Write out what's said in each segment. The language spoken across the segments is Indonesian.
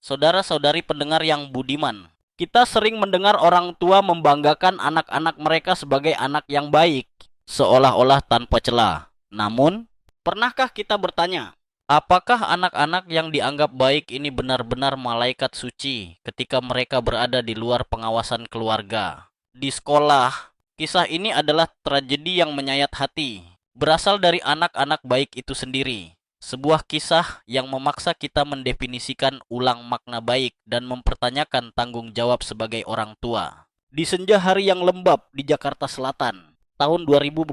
Saudara-saudari pendengar yang budiman, kita sering mendengar orang tua membanggakan anak-anak mereka sebagai anak yang baik, seolah-olah tanpa celah. Namun, pernahkah kita bertanya, apakah anak-anak yang dianggap baik ini benar-benar malaikat suci ketika mereka berada di luar pengawasan keluarga? Di sekolah, kisah ini adalah tragedi yang menyayat hati, berasal dari anak-anak baik itu sendiri. Sebuah kisah yang memaksa kita mendefinisikan ulang makna baik dan mempertanyakan tanggung jawab sebagai orang tua. Di senja hari yang lembab di Jakarta Selatan, tahun 2022,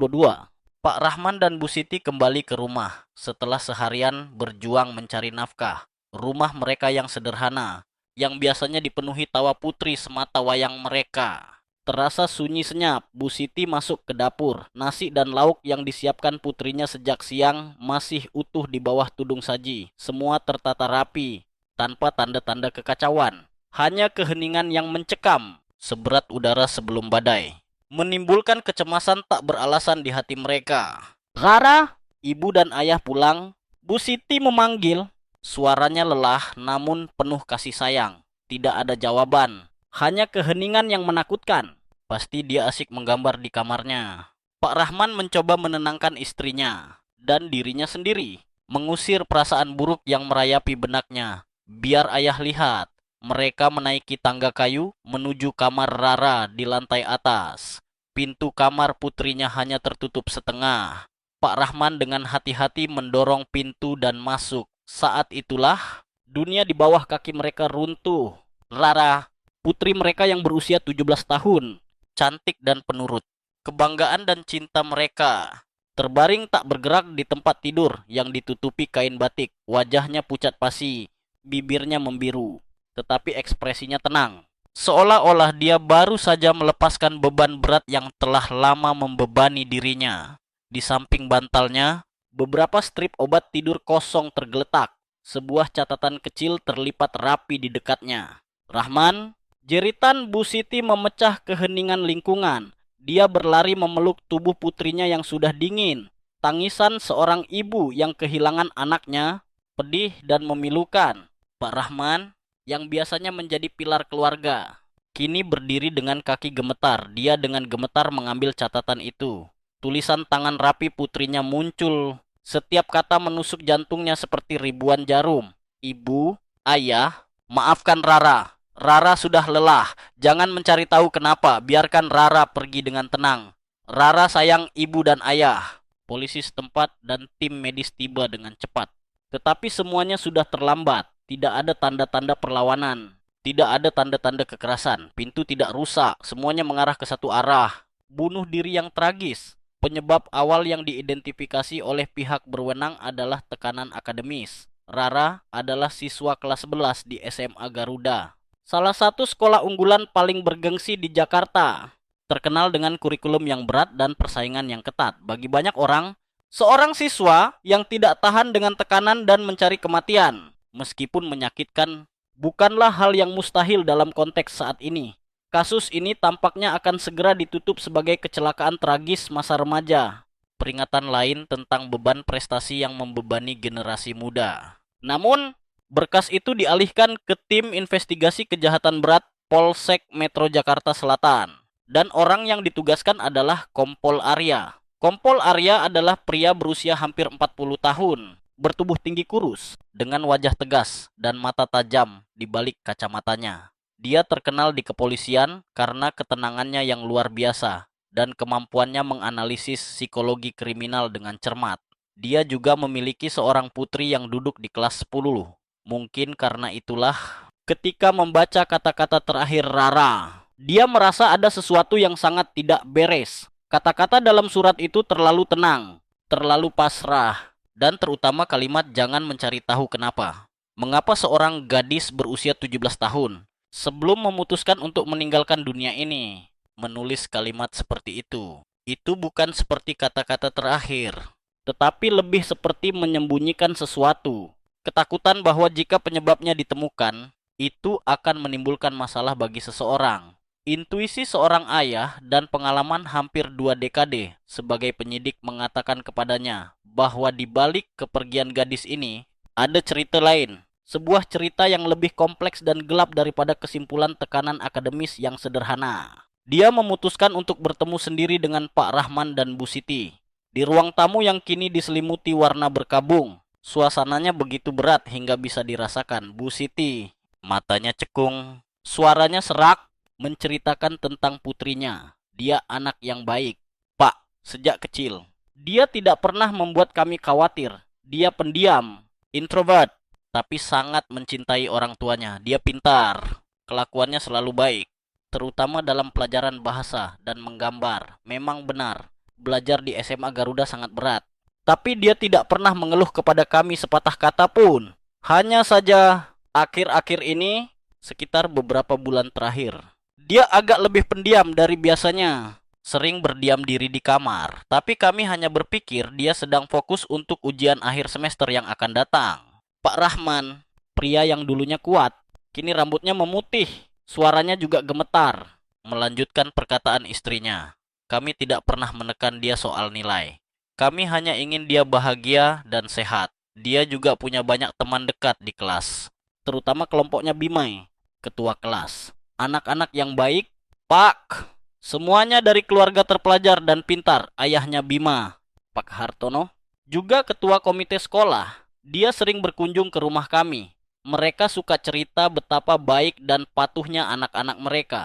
Pak Rahman dan Bu Siti kembali ke rumah setelah seharian berjuang mencari nafkah. Rumah mereka yang sederhana, yang biasanya dipenuhi tawa putri semata wayang mereka. Terasa sunyi senyap, Bu Siti masuk ke dapur. Nasi dan lauk yang disiapkan putrinya sejak siang masih utuh di bawah tudung saji. Semua tertata rapi, tanpa tanda-tanda kekacauan. Hanya keheningan yang mencekam, seberat udara sebelum badai, menimbulkan kecemasan tak beralasan di hati mereka. Rara, ibu dan ayah pulang. Bu Siti memanggil. Suaranya lelah namun penuh kasih sayang. Tidak ada jawaban, hanya keheningan yang menakutkan. Pasti dia asik menggambar di kamarnya. Pak Rahman mencoba menenangkan istrinya dan dirinya sendiri, mengusir perasaan buruk yang merayapi benaknya. Biar ayah lihat. Mereka menaiki tangga kayu menuju kamar Rara di lantai atas. Pintu kamar putrinya hanya tertutup setengah. Pak Rahman dengan hati-hati mendorong pintu dan masuk. Saat itulah dunia di bawah kaki mereka runtuh. Rara, putri mereka yang berusia 17 tahun, cantik dan penurut. Kebanggaan dan cinta mereka terbaring tak bergerak di tempat tidur yang ditutupi kain batik. Wajahnya pucat pasi, bibirnya membiru, tetapi ekspresinya tenang. Seolah-olah dia baru saja melepaskan beban berat yang telah lama membebani dirinya. Di samping bantalnya, beberapa strip obat tidur kosong tergeletak. Sebuah catatan kecil terlipat rapi di dekatnya. Rahman, jeritan Bu Siti memecah keheningan lingkungan. Dia berlari memeluk tubuh putrinya yang sudah dingin. Tangisan seorang ibu yang kehilangan anaknya, pedih dan memilukan. Pak Rahman, yang biasanya menjadi pilar keluarga, kini berdiri dengan kaki gemetar. Dia dengan gemetar mengambil catatan itu. Tulisan tangan rapi putrinya muncul. Setiap kata menusuk jantungnya seperti ribuan jarum. Ibu, ayah, maafkan Rara. Rara sudah lelah. Jangan mencari tahu kenapa. Biarkan Rara pergi dengan tenang. Rara sayang ibu dan ayah. Polisi setempat dan tim medis tiba dengan cepat. Tetapi semuanya sudah terlambat. Tidak ada tanda-tanda perlawanan. Tidak ada tanda-tanda kekerasan. Pintu tidak rusak. Semuanya mengarah ke satu arah. Bunuh diri yang tragis. Penyebab awal yang diidentifikasi oleh pihak berwenang adalah tekanan akademis. Rara adalah siswa kelas 11 di SMA Garuda, salah satu sekolah unggulan paling bergengsi di Jakarta. Terkenal dengan kurikulum yang berat dan persaingan yang ketat. Bagi banyak orang, seorang siswa yang tidak tahan dengan tekanan dan mencari kematian, meskipun menyakitkan, bukanlah hal yang mustahil dalam konteks saat ini. Kasus ini tampaknya akan segera ditutup sebagai kecelakaan tragis masa remaja. Peringatan lain tentang beban prestasi yang membebani generasi muda. Namun, berkas itu dialihkan ke tim investigasi kejahatan berat Polsek Metro Jakarta Selatan. Dan orang yang ditugaskan adalah Kompol Arya. Kompol Arya adalah pria berusia hampir 40 tahun. Bertubuh tinggi kurus, dengan wajah tegas dan mata tajam di balik kacamatanya. Dia terkenal di kepolisian karena ketenangannya yang luar biasa dan kemampuannya menganalisis psikologi kriminal dengan cermat. Dia juga memiliki seorang putri yang duduk di kelas 10. Mungkin karena itulah, ketika membaca kata-kata terakhir Rara, dia merasa ada sesuatu yang sangat tidak beres. Kata-kata dalam surat itu terlalu tenang, terlalu pasrah, dan terutama kalimat jangan mencari tahu kenapa. Mengapa seorang gadis berusia 17 tahun sebelum memutuskan untuk meninggalkan dunia ini menulis kalimat seperti itu? Itu bukan seperti kata-kata terakhir, tetapi lebih seperti menyembunyikan sesuatu. Ketakutan bahwa jika penyebabnya ditemukan, itu akan menimbulkan masalah bagi seseorang. Intuisi seorang ayah dan pengalaman hampir 2 dekade sebagai penyidik mengatakan kepadanya bahwa di balik kepergian gadis ini ada cerita lain Sebuah cerita yang lebih kompleks dan gelap daripada kesimpulan tekanan akademis yang sederhana. Dia memutuskan untuk bertemu sendiri dengan Pak Rahman dan Bu Siti. Di ruang tamu yang kini diselimuti warna berkabung, suasananya begitu berat hingga bisa dirasakan. Bu Siti, matanya cekung, suaranya serak, menceritakan tentang putrinya. Dia anak yang baik, Pak, sejak kecil. Dia tidak pernah membuat kami khawatir. Dia pendiam, introvert, tapi sangat mencintai orang tuanya. Dia pintar, kelakuannya selalu baik, terutama dalam pelajaran bahasa dan menggambar. Memang benar, belajar di SMA Garuda sangat berat. Tapi dia tidak pernah mengeluh kepada kami sepatah kata pun. Hanya saja, akhir-akhir ini, sekitar beberapa bulan terakhir, dia agak lebih pendiam dari biasanya. Sering berdiam diri di kamar, tapi kami hanya berpikir dia sedang fokus untuk ujian akhir semester yang akan datang. Pak Rahman, pria yang dulunya kuat, kini rambutnya memutih, suaranya juga gemetar. Melanjutkan perkataan istrinya, kami tidak pernah menekan dia soal nilai. Kami hanya ingin dia bahagia dan sehat. Dia juga punya banyak teman dekat di kelas, terutama kelompoknya Bimai, ketua kelas. Anak-anak yang baik, Pak. Semuanya dari keluarga terpelajar dan pintar. Ayahnya Bima, Pak Hartono, juga ketua komite sekolah. Dia sering berkunjung ke rumah kami. Mereka suka cerita betapa baik dan patuhnya anak-anak mereka.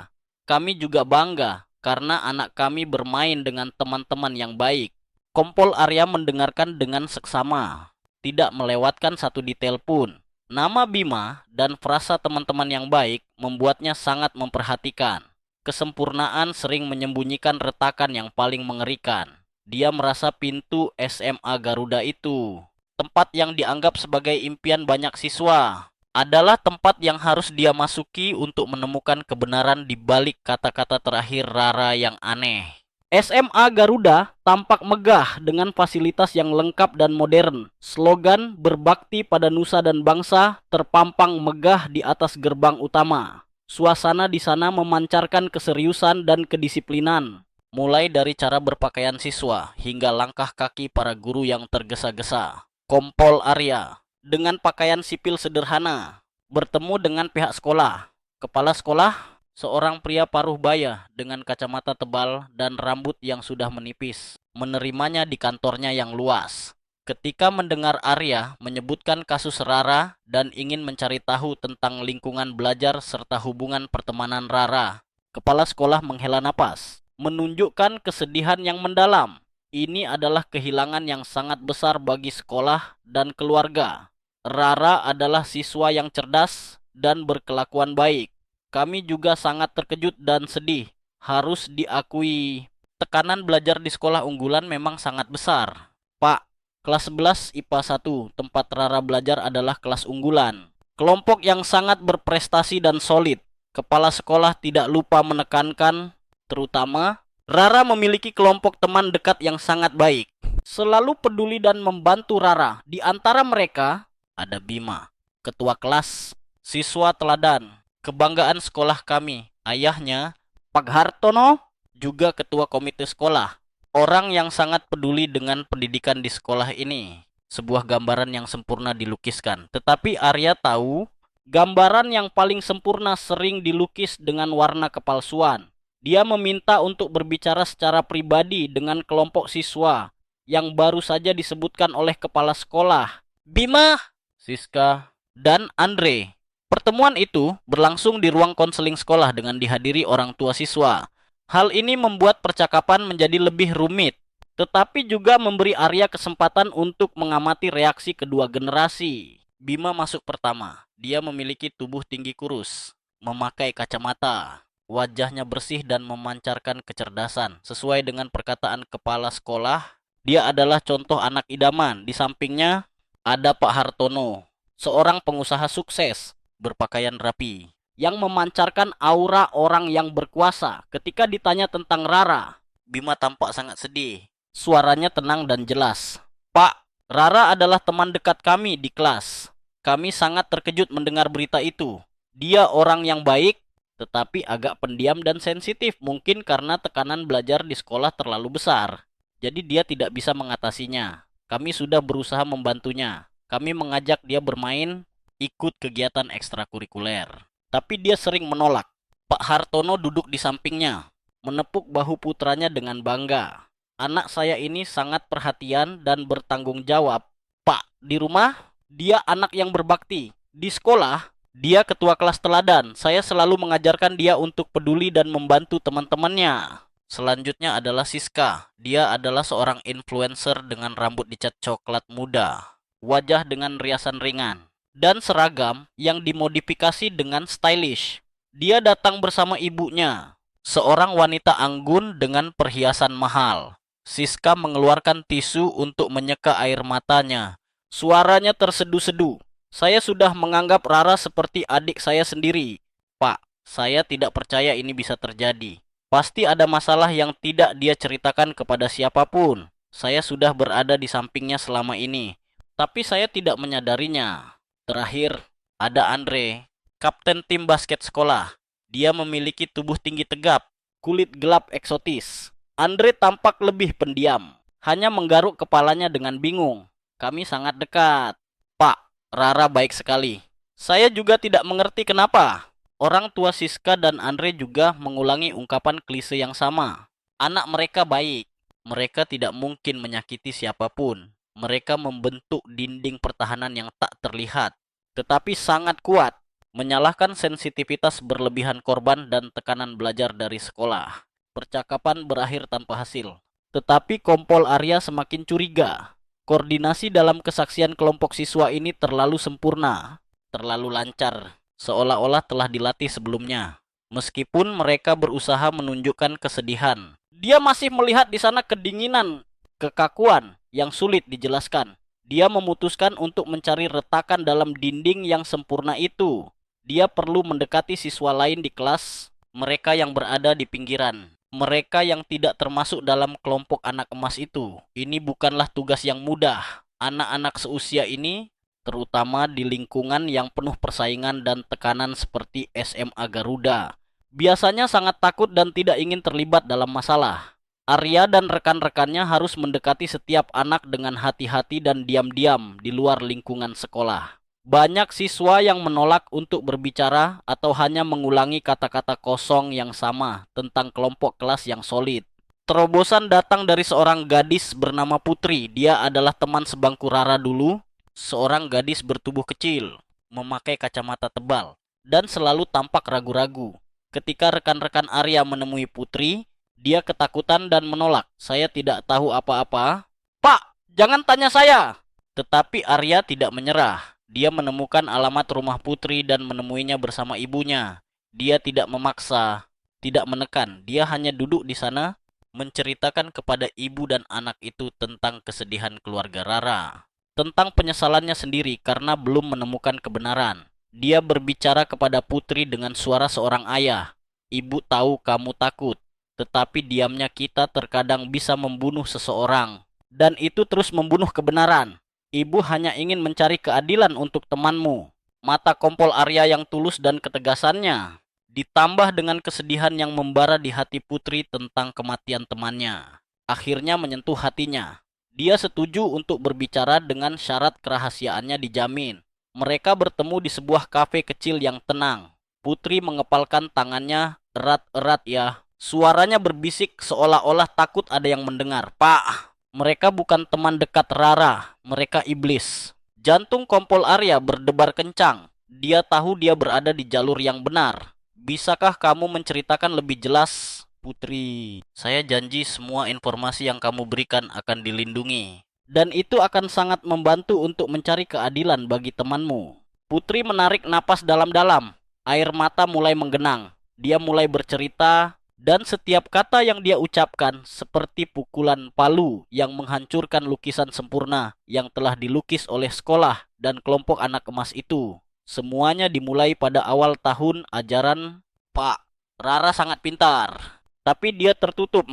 Kami juga bangga karena anak kami bermain dengan teman-teman yang baik. Kompol Arya mendengarkan dengan seksama, tidak melewatkan satu detail pun. Nama Bima dan frasa teman-teman yang baik membuatnya sangat memperhatikan. Kesempurnaan sering menyembunyikan retakan yang paling mengerikan. Dia merasa pintu SMA Garuda itu, tempat yang dianggap sebagai impian banyak siswa, adalah tempat yang harus dia masuki untuk menemukan kebenaran di balik kata-kata terakhir Rara yang aneh. SMA Garuda tampak megah dengan fasilitas yang lengkap dan modern. Slogan berbakti pada nusa dan bangsa terpampang megah di atas gerbang utama. Suasana di sana memancarkan keseriusan dan kedisiplinan, mulai dari cara berpakaian siswa hingga langkah kaki para guru yang tergesa-gesa. Kompol Arya, dengan pakaian sipil sederhana, bertemu dengan pihak sekolah. Kepala sekolah, seorang pria paruh baya dengan kacamata tebal dan rambut yang sudah menipis, menerimanya di kantornya yang luas. Ketika mendengar Arya menyebutkan kasus Rara dan ingin mencari tahu tentang lingkungan belajar serta hubungan pertemanan Rara, kepala sekolah menghela napas, menunjukkan kesedihan yang mendalam. Ini adalah kehilangan yang sangat besar bagi sekolah dan keluarga. Rara adalah siswa yang cerdas dan berkelakuan baik. Kami juga sangat terkejut dan sedih. Harus diakui, tekanan belajar di sekolah unggulan memang sangat besar. Pak, kelas 11 IPA 1, tempat Rara belajar adalah kelas unggulan. Kelompok yang sangat berprestasi dan solid. Kepala sekolah tidak lupa menekankan, terutama, Rara memiliki kelompok teman dekat yang sangat baik. Selalu peduli dan membantu Rara. Di antara mereka, ada Bima, ketua kelas, siswa teladan, kebanggaan sekolah kami. Ayahnya, Pak Hartono, juga ketua komite sekolah. Orang yang sangat peduli dengan pendidikan di sekolah ini. Sebuah gambaran yang sempurna dilukiskan. Tetapi Arya tahu, gambaran yang paling sempurna sering dilukis dengan warna kepalsuan. Dia meminta untuk berbicara secara pribadi dengan kelompok siswa yang baru saja disebutkan oleh kepala sekolah, Bima, Siska, dan Andre. Pertemuan itu berlangsung di ruang konseling sekolah dengan dihadiri orang tua siswa. Hal ini membuat percakapan menjadi lebih rumit, tetapi juga memberi Arya kesempatan untuk mengamati reaksi kedua generasi. Bima masuk pertama. Dia memiliki tubuh tinggi kurus, memakai kacamata, wajahnya bersih dan memancarkan kecerdasan. Sesuai dengan perkataan kepala sekolah, dia adalah contoh anak idaman. Di sampingnya ada Pak Hartono, seorang pengusaha sukses, berpakaian rapi, yang memancarkan aura orang yang berkuasa. Ketika ditanya tentang Rara, Bima tampak sangat sedih. Suaranya tenang dan jelas. Pak, Rara adalah teman dekat kami di kelas. Kami sangat terkejut mendengar berita itu. Dia orang yang baik, tetapi agak pendiam dan sensitif. Mungkin karena tekanan belajar di sekolah terlalu besar. Jadi dia tidak bisa mengatasinya. Kami sudah berusaha membantunya. Kami mengajak dia bermain ikut kegiatan ekstrakurikuler. Tapi dia sering menolak. Pak Hartono duduk di sampingnya, menepuk bahu putranya dengan bangga. Anak saya ini sangat perhatian dan bertanggung jawab. Pak, di rumah, dia anak yang berbakti. Di sekolah, dia ketua kelas teladan. Saya selalu mengajarkan dia untuk peduli dan membantu teman-temannya. Selanjutnya adalah Siska. Dia adalah seorang influencer dengan rambut dicat coklat muda, wajah dengan riasan ringan, dan seragam yang dimodifikasi dengan stylish. Dia datang bersama ibunya, seorang wanita anggun dengan perhiasan mahal. Siska mengeluarkan tisu untuk menyeka air matanya. Suaranya tersedu-sedu. Saya sudah menganggap Rara seperti adik saya sendiri. Pak, saya tidak percaya ini bisa terjadi. Pasti ada masalah yang tidak dia ceritakan kepada siapapun. Saya sudah berada di sampingnya selama ini, tapi saya tidak menyadarinya. Terakhir, ada Andre, kapten tim basket sekolah. Dia memiliki tubuh tinggi tegap, kulit gelap eksotis. Andre tampak lebih pendiam, hanya menggaruk kepalanya dengan bingung. Kami sangat dekat. Pak, Rara baik sekali. Saya juga tidak mengerti kenapa. Orang tua Siska dan Andre juga mengulangi ungkapan klise yang sama. Anak mereka baik. Mereka tidak mungkin menyakiti siapapun. Mereka membentuk dinding pertahanan yang tak terlihat, tetapi sangat kuat, menyalahkan sensitivitas berlebihan korban dan tekanan belajar dari sekolah. Percakapan berakhir tanpa hasil. Tetapi Kompol Arya semakin curiga. Koordinasi dalam kesaksian kelompok siswa ini terlalu sempurna, terlalu lancar, seolah-olah telah dilatih sebelumnya. Meskipun mereka berusaha menunjukkan kesedihan, dia masih melihat di sana kedinginan, kekakuan yang sulit dijelaskan. Dia memutuskan untuk mencari retakan dalam dinding yang sempurna itu. Dia perlu mendekati siswa lain di kelas, mereka yang berada di pinggiran, mereka yang tidak termasuk dalam kelompok anak emas itu. Ini bukanlah tugas yang mudah. Anak-anak seusia ini, terutama di lingkungan yang penuh persaingan dan tekanan seperti SMA Garuda, biasanya sangat takut dan tidak ingin terlibat dalam masalah. Arya dan rekan-rekannya harus mendekati setiap anak dengan hati-hati dan diam-diam di luar lingkungan sekolah. Banyak siswa yang menolak untuk berbicara atau hanya mengulangi kata-kata kosong yang sama tentang kelompok kelas yang solid. Terobosan datang dari seorang gadis bernama Putri. Dia adalah teman sebangku Rara dulu. Seorang gadis bertubuh kecil, memakai kacamata tebal, dan selalu tampak ragu-ragu. Ketika rekan-rekan Arya menemui Putri, dia ketakutan dan menolak. Saya tidak tahu apa-apa. Pak, jangan tanya saya. Tetapi Arya tidak menyerah. Dia menemukan alamat rumah Putri dan menemuinya bersama ibunya. Dia tidak memaksa, tidak menekan. Dia hanya duduk di sana, menceritakan kepada ibu dan anak itu tentang kesedihan keluarga Rara, tentang penyesalannya sendiri karena belum menemukan kebenaran. Dia berbicara kepada Putri dengan suara seorang ayah. Ibu tahu kamu takut, tetapi diamnya kita terkadang bisa membunuh seseorang, dan itu terus membunuh kebenaran. Ibu hanya ingin mencari keadilan untuk temanmu. Mata Kompol Arya yang tulus dan ketegasannya, ditambah dengan kesedihan yang membara di hati Putri tentang kematian temannya, akhirnya menyentuh hatinya. Dia setuju untuk berbicara dengan syarat kerahasiaannya dijamin. Mereka bertemu di sebuah kafe kecil yang tenang. Putri mengepalkan tangannya erat-erat ya. Suaranya berbisik seolah-olah takut ada yang mendengar. Pak, mereka bukan teman dekat Rara, mereka iblis. Jantung Kompol Arya berdebar kencang. Dia tahu dia berada di jalur yang benar. Bisakah kamu menceritakan lebih jelas, Putri? Saya janji semua informasi yang kamu berikan akan dilindungi. Dan itu akan sangat membantu untuk mencari keadilan bagi temanmu. Putri menarik napas dalam-dalam. Air mata mulai menggenang. Dia mulai bercerita. Dan setiap kata yang dia ucapkan seperti pukulan palu yang menghancurkan lukisan sempurna yang telah dilukis oleh sekolah dan kelompok anak emas itu. Semuanya dimulai pada awal tahun ajaran. Pak, Rara sangat pintar, tapi dia tertutup,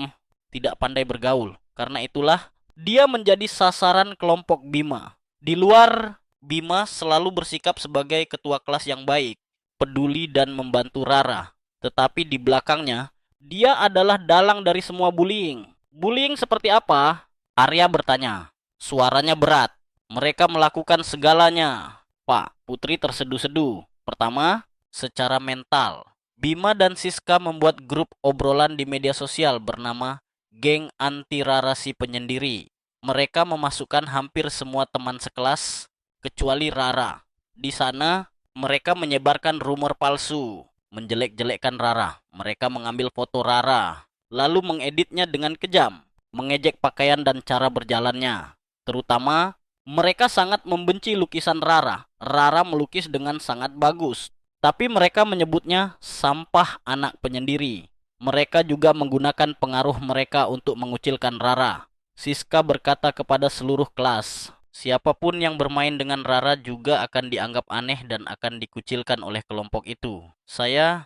tidak pandai bergaul. Karena itulah dia menjadi sasaran kelompok Bima. Di luar, Bima selalu bersikap sebagai ketua kelas yang baik, peduli dan membantu Rara. Tetapi di belakangnya, dia adalah dalang dari semua bullying. Bullying seperti apa? Arya bertanya. Suaranya berat. Mereka melakukan segalanya. Pak, Putri terseduh-seduh. Pertama, secara mental. Bima dan Siska membuat grup obrolan di media sosial bernama Geng Anti Rara Si Penyendiri. Mereka memasukkan hampir semua teman sekelas kecuali Rara. Di sana, mereka menyebarkan rumor palsu, menjelek-jelekkan Rara. Mereka mengambil foto Rara, lalu mengeditnya dengan kejam, mengejek pakaian dan cara berjalannya. Terutama, mereka sangat membenci lukisan Rara. Rara melukis dengan sangat bagus, tapi mereka menyebutnya sampah anak penyendiri. Mereka juga menggunakan pengaruh mereka untuk mengucilkan Rara. Siska berkata kepada seluruh kelas, siapapun yang bermain dengan Rara juga akan dianggap aneh dan akan dikucilkan oleh kelompok itu. Saya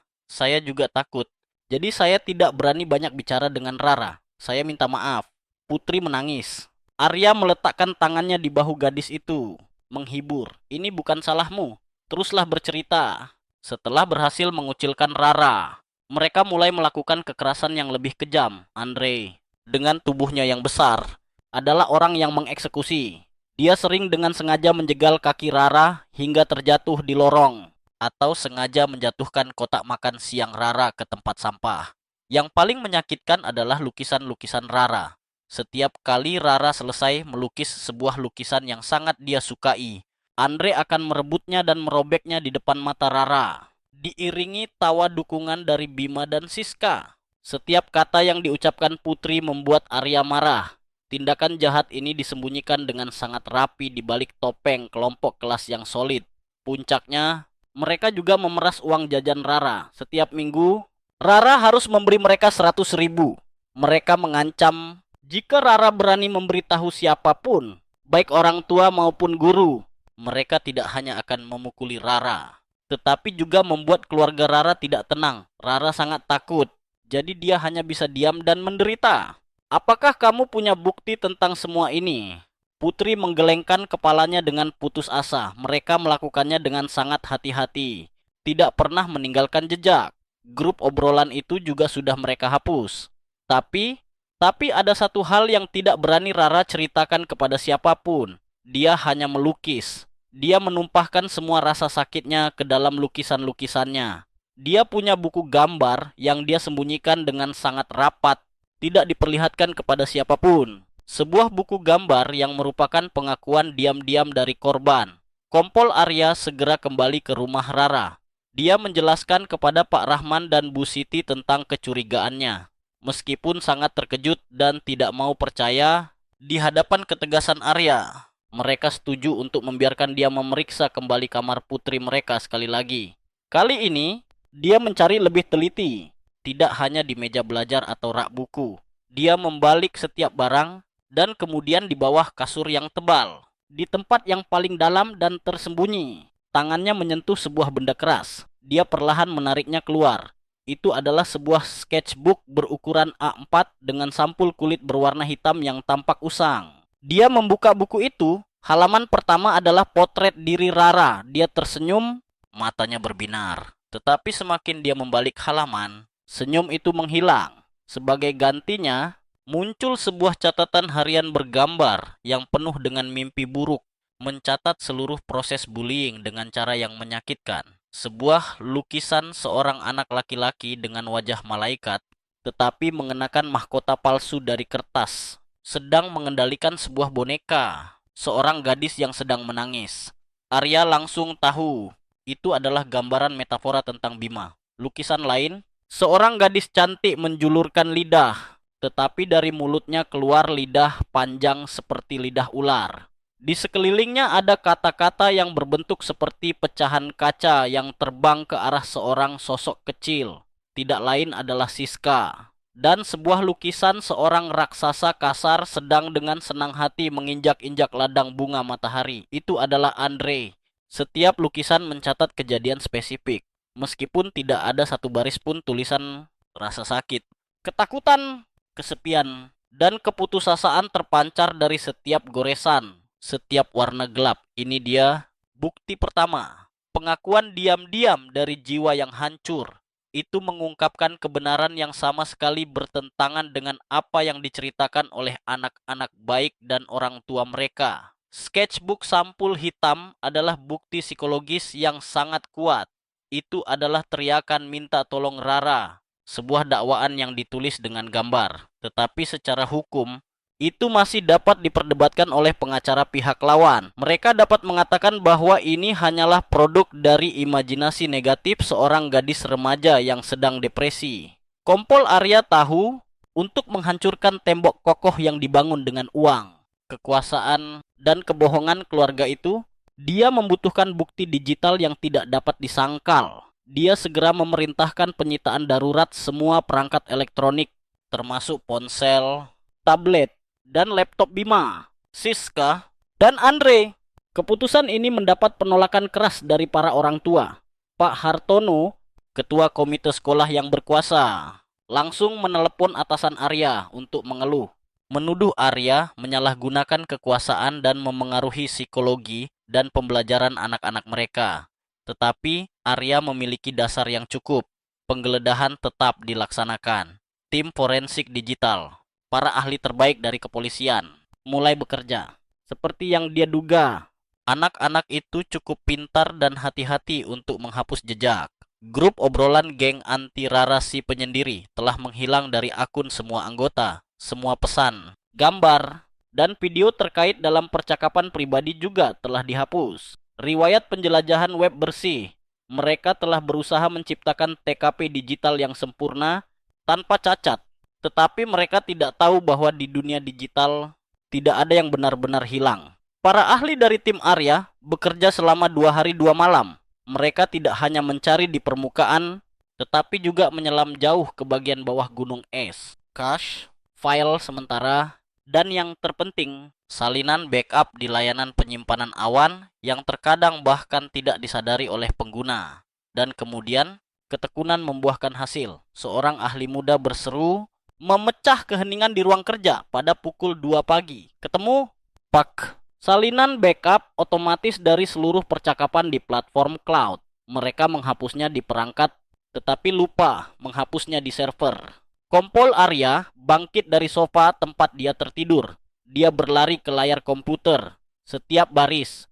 juga takut. Jadi saya tidak berani banyak bicara dengan Rara. Saya minta maaf. Putri menangis. Arya meletakkan tangannya di bahu gadis itu, menghibur. Ini bukan salahmu. Teruslah bercerita. Setelah berhasil mengucilkan Rara, mereka mulai melakukan kekerasan yang lebih kejam. Andre, dengan tubuhnya yang besar, adalah orang yang mengeksekusi. Dia sering dengan sengaja menjegal kaki Rara hingga terjatuh di lorong, atau sengaja menjatuhkan kotak makan siang Rara ke tempat sampah. Yang paling menyakitkan adalah lukisan-lukisan Rara. Setiap kali Rara selesai melukis sebuah lukisan yang sangat dia sukai, Andre akan merebutnya dan merobeknya di depan mata Rara. Diiringi tawa dukungan dari Bima dan Siska. Setiap kata yang diucapkan Putri membuat Arya marah. Tindakan jahat ini disembunyikan dengan sangat rapi di balik topeng kelompok kelas yang solid. Puncaknya, mereka juga memeras uang jajan Rara. Setiap minggu, Rara harus memberi mereka 100.000. Mereka mengancam jika Rara berani memberitahu siapapun, baik orang tua maupun guru, mereka tidak hanya akan memukuli Rara, tetapi juga membuat keluarga Rara tidak tenang. Rara sangat takut, jadi dia hanya bisa diam dan menderita. Apakah kamu punya bukti tentang semua ini? Putri menggelengkan kepalanya dengan putus asa. Mereka melakukannya dengan sangat hati-hati, tidak pernah meninggalkan jejak. Grup obrolan itu juga sudah mereka hapus. Tapi ada satu hal yang tidak berani Rara ceritakan kepada siapapun. Dia hanya melukis. Dia menumpahkan semua rasa sakitnya ke dalam lukisan-lukisannya. Dia punya buku gambar yang dia sembunyikan dengan sangat rapat, tidak diperlihatkan kepada siapapun. Sebuah buku gambar yang merupakan pengakuan diam-diam dari korban. Kompol Arya segera kembali ke rumah Rara. Dia menjelaskan kepada Pak Rahman dan Bu Siti tentang kecurigaannya. Meskipun sangat terkejut dan tidak mau percaya di hadapan ketegasan Arya, mereka setuju untuk membiarkan dia memeriksa kembali kamar putri mereka sekali lagi. Kali ini, dia mencari lebih teliti. Tidak hanya di meja belajar atau rak buku. Dia membalik setiap barang dan kemudian di bawah kasur yang tebal. Di tempat yang paling dalam dan tersembunyi, tangannya menyentuh sebuah benda keras. Dia perlahan menariknya keluar. Itu adalah sebuah sketchbook berukuran A4 dengan sampul kulit berwarna hitam yang tampak usang. Dia membuka buku itu. Halaman pertama adalah potret diri Rara. Dia tersenyum, matanya berbinar. Tetapi semakin dia membalik halaman, senyum itu menghilang. Sebagai gantinya, muncul sebuah catatan harian bergambar yang penuh dengan mimpi buruk, mencatat seluruh proses bullying dengan cara yang menyakitkan. Sebuah lukisan seorang anak laki-laki dengan wajah malaikat, tetapi mengenakan mahkota palsu dari kertas, sedang mengendalikan sebuah boneka, seorang gadis yang sedang menangis. Arya langsung tahu itu adalah gambaran metafora tentang Bima. Lukisan lain, seorang gadis cantik menjulurkan lidah, tetapi dari mulutnya keluar lidah panjang seperti lidah ular. Di sekelilingnya ada kata-kata yang berbentuk seperti pecahan kaca yang terbang ke arah seorang sosok kecil. Tidak lain adalah Siska. Dan sebuah lukisan seorang raksasa kasar sedang dengan senang hati menginjak-injak ladang bunga matahari. Itu adalah Andre. Setiap lukisan mencatat kejadian spesifik, meskipun tidak ada satu baris pun tulisan rasa sakit. Ketakutan, kesepian, dan keputusasaan terpancar dari setiap goresan, setiap warna gelap. Ini dia bukti pertama. Pengakuan diam-diam dari jiwa yang hancur. Itu mengungkapkan kebenaran yang sama sekali bertentangan dengan apa yang diceritakan oleh anak-anak baik dan orang tua mereka. Sketchbook sampul hitam adalah bukti psikologis yang sangat kuat. Itu adalah teriakan minta tolong Rara, sebuah dakwaan yang ditulis dengan gambar. Tetapi secara hukum, itu masih dapat diperdebatkan oleh pengacara pihak lawan. Mereka dapat mengatakan bahwa ini hanyalah produk dari imajinasi negatif seorang gadis remaja yang sedang depresi. Kompol Arya tahu untuk menghancurkan tembok kokoh yang dibangun dengan uang, kekuasaan, dan kebohongan keluarga itu, dia membutuhkan bukti digital yang tidak dapat disangkal. Dia segera memerintahkan penyitaan darurat semua perangkat elektronik, termasuk ponsel, tablet, dan laptop Bima, Siska, dan Andre. Keputusan ini mendapat penolakan keras dari para orang tua. Pak Hartono, ketua komite sekolah yang berkuasa, langsung menelepon atasan Arya untuk mengeluh, menuduh Arya menyalahgunakan kekuasaan dan memengaruhi psikologi dan pembelajaran anak-anak mereka. Tetapi Arya memiliki dasar yang cukup. Penggeledahan tetap dilaksanakan. Tim forensik digital, para ahli terbaik dari kepolisian, mulai bekerja. Seperti yang dia duga, anak-anak itu cukup pintar dan hati-hati untuk menghapus jejak. Grup obrolan geng anti Rara si penyendiri telah menghilang dari akun semua anggota. Semua pesan, gambar, dan video terkait dalam percakapan pribadi juga telah dihapus. Riwayat penjelajahan web bersih. Mereka telah berusaha menciptakan TKP digital yang sempurna tanpa cacat. Tetapi mereka tidak tahu bahwa di dunia digital tidak ada yang benar-benar hilang. Para ahli dari tim Arya bekerja selama 2 hari 2 malam. Mereka tidak hanya mencari di permukaan, tetapi juga menyelam jauh ke bagian bawah gunung es. Cache, file sementara, dan yang terpenting, salinan backup di layanan penyimpanan awan yang terkadang bahkan tidak disadari oleh pengguna. Dan kemudian, ketekunan membuahkan hasil. Seorang ahli muda berseru, memecah keheningan di ruang kerja pada pukul 2 pagi. Ketemu? Pak. Salinan backup otomatis dari seluruh percakapan di platform cloud. Mereka menghapusnya di perangkat, tetapi lupa menghapusnya di server. Kompol Arya bangkit dari sofa tempat dia tertidur. Dia berlari ke layar komputer. Setiap baris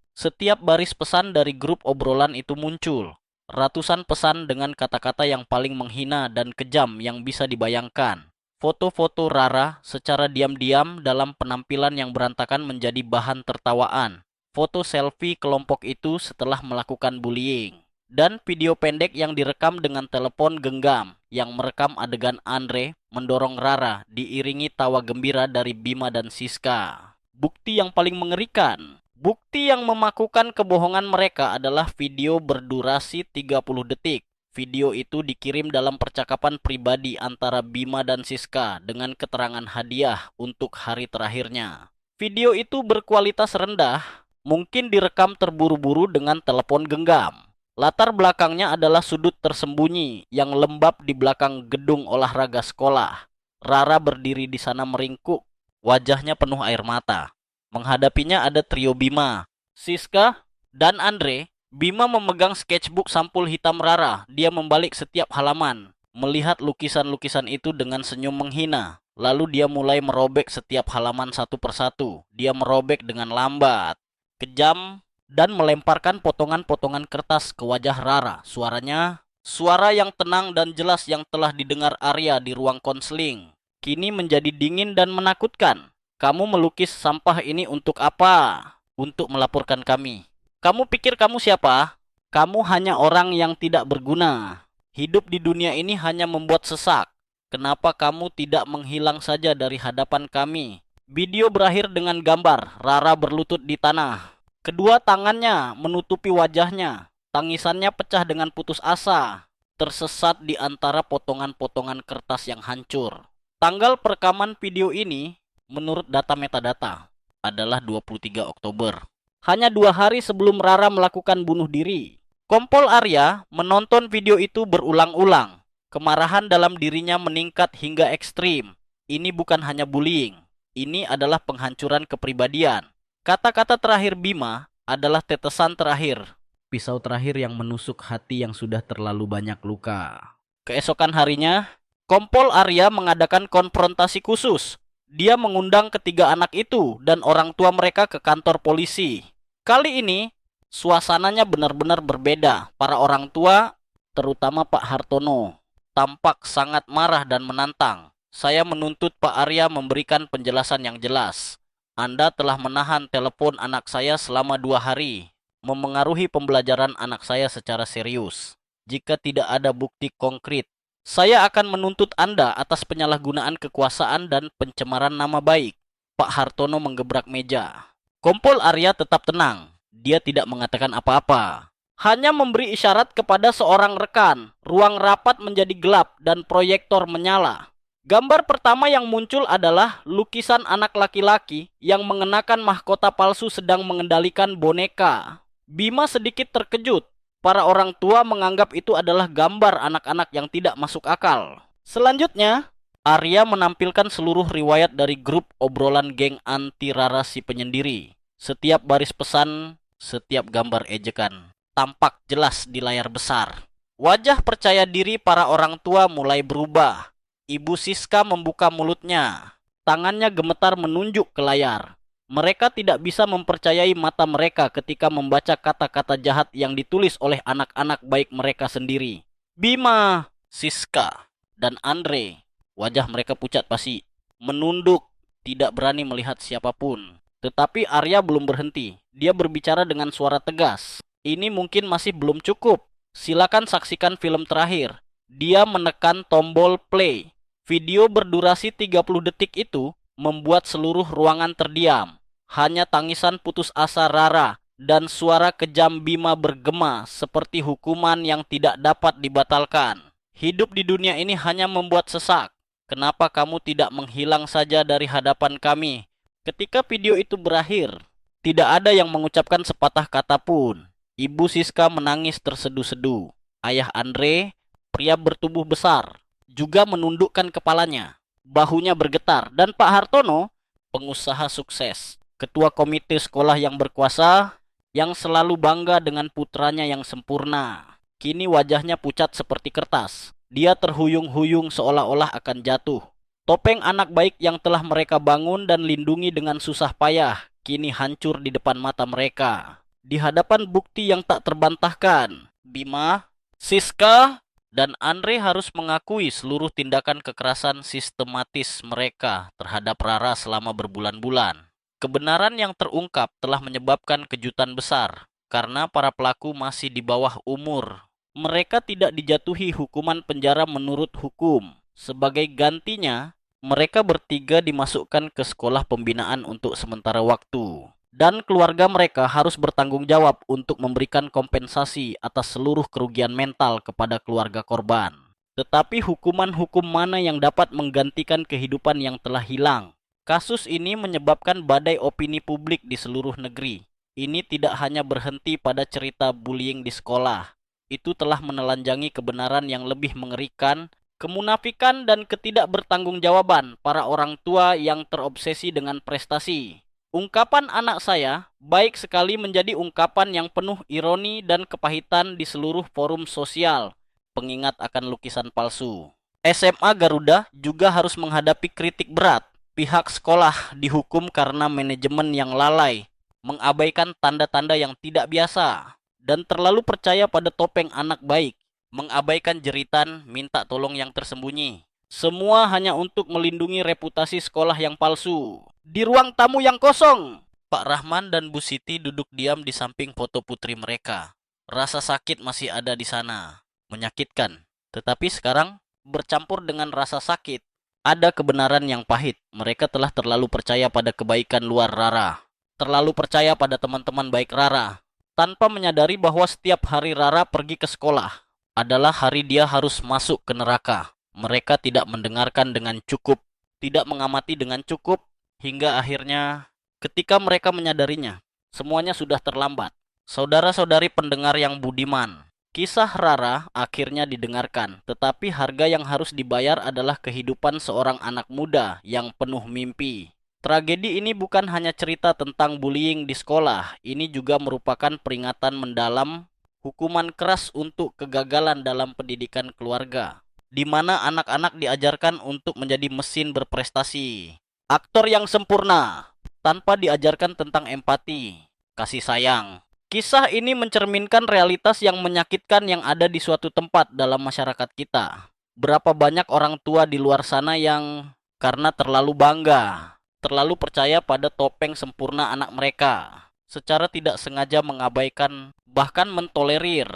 pesan dari grup obrolan itu muncul. Ratusan pesan dengan kata-kata yang paling menghina dan kejam yang bisa dibayangkan. Foto-foto Rara secara diam-diam dalam penampilan yang berantakan menjadi bahan tertawaan. Foto selfie kelompok itu setelah melakukan bullying. Dan video pendek yang direkam dengan telepon genggam yang merekam adegan Andre mendorong Rara diiringi tawa gembira dari Bima dan Siska. Bukti yang paling mengerikan. Bukti yang memakukan kebohongan mereka adalah video berdurasi 30 detik. Video itu dikirim dalam percakapan pribadi antara Bima dan Siska dengan keterangan hadiah untuk hari terakhirnya. Video itu berkualitas rendah, mungkin direkam terburu-buru dengan telepon genggam. Latar belakangnya adalah sudut tersembunyi yang lembab di belakang gedung olahraga sekolah. Rara berdiri di sana meringkuk, wajahnya penuh air mata. Menghadapinya ada trio Bima, Siska, dan Andre. Bima memegang sketchbook sampul hitam Rara. Dia membalik setiap halaman, melihat lukisan-lukisan itu dengan senyum menghina. Lalu dia mulai merobek setiap halaman satu persatu. Dia merobek dengan lambat, kejam, dan melemparkan potongan-potongan kertas ke wajah Rara. Suaranya, suara yang tenang dan jelas yang telah didengar Arya di ruang konseling, kini menjadi dingin dan menakutkan. Kamu melukis sampah ini untuk apa? Untuk melaporkan kami. Kamu pikir kamu siapa? Kamu hanya orang yang tidak berguna. Hidup di dunia ini hanya membuat sesak. Kenapa kamu tidak menghilang saja dari hadapan kami? Video berakhir dengan gambar Rara berlutut di tanah. Kedua tangannya menutupi wajahnya. Tangisannya pecah dengan putus asa, tersesat di antara potongan-potongan kertas yang hancur. Tanggal perekaman video ini, menurut data metadata, adalah 23 Oktober. Hanya 2 hari sebelum Rara melakukan bunuh diri. Kompol Arya menonton video itu berulang-ulang. Kemarahan dalam dirinya meningkat hingga ekstrim. Ini bukan hanya bullying. Ini adalah penghancuran kepribadian. Kata-kata terakhir Bima adalah tetesan terakhir. Pisau terakhir yang menusuk hati yang sudah terlalu banyak luka. Keesokan harinya, Kompol Arya mengadakan konfrontasi khusus. Dia mengundang ketiga anak itu dan orang tua mereka ke kantor polisi. Kali ini, suasananya benar-benar berbeda. Para orang tua, terutama Pak Hartono, tampak sangat marah dan menantang. Saya menuntut Pak Arya memberikan penjelasan yang jelas. Anda telah menahan telepon anak saya selama 2 hari, memengaruhi pembelajaran anak saya secara serius. Jika tidak ada bukti konkret, saya akan menuntut Anda atas penyalahgunaan kekuasaan dan pencemaran nama baik. Pak Hartono menggebrak meja. Kompol Arya tetap tenang. Dia tidak mengatakan apa-apa. Hanya memberi isyarat kepada seorang rekan. Ruang rapat menjadi gelap dan proyektor menyala. Gambar pertama yang muncul adalah lukisan anak laki-laki yang mengenakan mahkota palsu sedang mengendalikan boneka. Bima sedikit terkejut. Para orang tua menganggap itu adalah gambar anak-anak yang tidak masuk akal. Selanjutnya, Arya menampilkan seluruh riwayat dari grup obrolan geng anti Rara si penyendiri. Setiap baris pesan, setiap gambar ejekan tampak jelas di layar besar. Wajah percaya diri para orang tua mulai berubah. Ibu Siska membuka mulutnya. Tangannya gemetar menunjuk ke layar. Mereka tidak bisa mempercayai mata mereka ketika membaca kata-kata jahat yang ditulis oleh anak-anak baik mereka sendiri. Bima, Siska, dan Andre, wajah mereka pucat pasi, menunduk, tidak berani melihat siapapun. Tetapi Arya belum berhenti. Dia berbicara dengan suara tegas. Ini mungkin masih belum cukup. Silakan saksikan film terakhir. Dia menekan tombol play. Video berdurasi 30 detik itu membuat seluruh ruangan terdiam. Hanya tangisan putus asa Rara dan suara kejam Bima bergema seperti hukuman yang tidak dapat dibatalkan. Hidup di dunia ini hanya membuat sesak. Kenapa kamu tidak menghilang saja dari hadapan kami? Ketika video itu berakhir, tidak ada yang mengucapkan sepatah kata pun. Ibu Siska menangis tersedu-sedu. Ayah Andre, pria bertubuh besar, juga menundukkan kepalanya. Bahunya bergetar, dan Pak Hartono, pengusaha sukses, ketua komite sekolah yang berkuasa, yang selalu bangga dengan putranya yang sempurna. Kini wajahnya pucat seperti kertas. Dia terhuyung-huyung seolah-olah akan jatuh. Topeng anak baik yang telah mereka bangun dan lindungi dengan susah payah, kini hancur di depan mata mereka. Di hadapan bukti yang tak terbantahkan, Bima, Siska, dan Andre harus mengakui seluruh tindakan kekerasan sistematis mereka terhadap Rara selama berbulan-bulan. Kebenaran yang terungkap telah menyebabkan kejutan besar, karena para pelaku masih di bawah umur. Mereka tidak dijatuhi hukuman penjara menurut hukum. Sebagai gantinya, mereka bertiga dimasukkan ke sekolah pembinaan untuk sementara waktu. Dan keluarga mereka harus bertanggung jawab untuk memberikan kompensasi atas seluruh kerugian mental kepada keluarga korban. Tetapi hukuman-hukum mana yang dapat menggantikan kehidupan yang telah hilang? Kasus ini menyebabkan badai opini publik di seluruh negeri. Ini tidak hanya berhenti pada cerita bullying di sekolah. Itu telah menelanjangi kebenaran yang lebih mengerikan, kemunafikan dan ketidakbertanggungjawaban para orang tua yang terobsesi dengan prestasi. Ungkapan anak saya baik sekali menjadi ungkapan yang penuh ironi dan kepahitan di seluruh forum sosial, pengingat akan lukisan palsu. SMA Garuda juga harus menghadapi kritik berat. Pihak sekolah dihukum karena manajemen yang lalai, mengabaikan tanda-tanda yang tidak biasa, dan terlalu percaya pada topeng anak baik, mengabaikan jeritan minta tolong yang tersembunyi. Semua hanya untuk melindungi reputasi sekolah yang palsu. Di ruang tamu yang kosong, Pak Rahman dan Bu Siti duduk diam di samping foto putri mereka. Rasa sakit masih ada di sana, menyakitkan. Tetapi sekarang bercampur dengan rasa sakit, ada kebenaran yang pahit. Mereka telah terlalu percaya pada kebaikan luar Rara, terlalu percaya pada teman-teman baik Rara, tanpa menyadari bahwa setiap hari Rara pergi ke sekolah adalah hari dia harus masuk ke neraka. Mereka tidak mendengarkan dengan cukup, tidak mengamati dengan cukup, hingga akhirnya ketika mereka menyadarinya, semuanya sudah terlambat. Saudara-saudari pendengar yang budiman, kisah Rara akhirnya didengarkan, tetapi harga yang harus dibayar adalah kehidupan seorang anak muda yang penuh mimpi. Tragedi ini bukan hanya cerita tentang bullying di sekolah, ini juga merupakan peringatan mendalam, hukuman keras untuk kegagalan dalam pendidikan keluarga, di mana anak-anak diajarkan untuk menjadi mesin berprestasi, Aktor yang sempurna tanpa diajarkan tentang empati, kasih sayang. Kisah ini mencerminkan realitas yang menyakitkan yang ada di suatu tempat dalam masyarakat kita. Berapa banyak orang tua di luar sana yang karena terlalu bangga, terlalu percaya pada topeng sempurna anak mereka, secara tidak sengaja mengabaikan bahkan mentolerir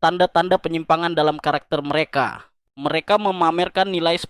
tanda-tanda penyimpangan dalam karakter mereka. Mereka memamerkan nilai 10,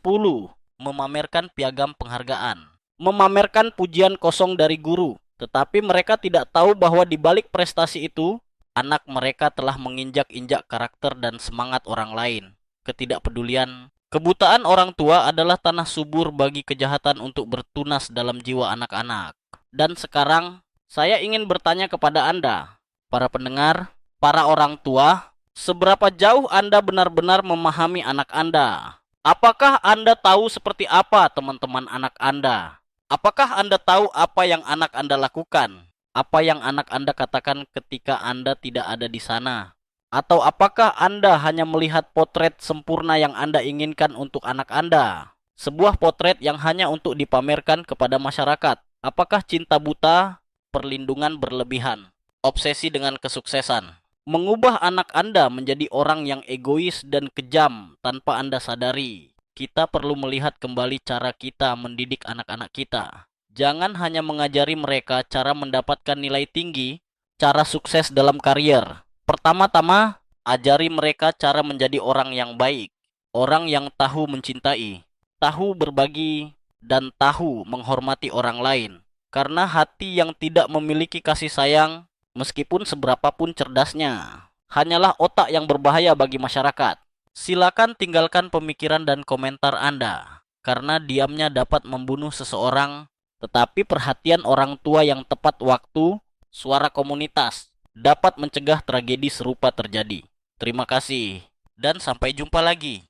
memamerkan piagam penghargaan, memamerkan pujian kosong dari guru, tetapi mereka tidak tahu bahwa di balik prestasi itu, anak mereka telah menginjak-injak karakter dan semangat orang lain. Ketidakpedulian, kebutaan orang tua adalah tanah subur bagi kejahatan untuk bertunas dalam jiwa anak-anak. Dan sekarang, saya ingin bertanya kepada Anda, para pendengar, para orang tua, seberapa jauh Anda benar-benar memahami anak Anda? Apakah Anda tahu seperti apa teman-teman anak Anda? Apakah Anda tahu apa yang anak Anda lakukan? Apa yang anak Anda katakan ketika Anda tidak ada di sana? Atau apakah Anda hanya melihat potret sempurna yang Anda inginkan untuk anak Anda? Sebuah potret yang hanya untuk dipamerkan kepada masyarakat. Apakah cinta buta, perlindungan berlebihan, obsesi dengan kesuksesan, mengubah anak Anda menjadi orang yang egois dan kejam tanpa Anda sadari? Kita perlu melihat kembali cara kita mendidik anak-anak kita. Jangan hanya mengajari mereka cara mendapatkan nilai tinggi, cara sukses dalam karier. Pertama-tama, ajari mereka cara menjadi orang yang baik, orang yang tahu mencintai, tahu berbagi, dan tahu menghormati orang lain. Karena hati yang tidak memiliki kasih sayang, meskipun seberapapun cerdasnya, hanyalah otak yang berbahaya bagi masyarakat. Silakan tinggalkan pemikiran dan komentar Anda, karena diamnya dapat membunuh seseorang, tetapi perhatian orang tua yang tepat waktu, suara komunitas, dapat mencegah tragedi serupa terjadi. Terima kasih, dan sampai jumpa lagi.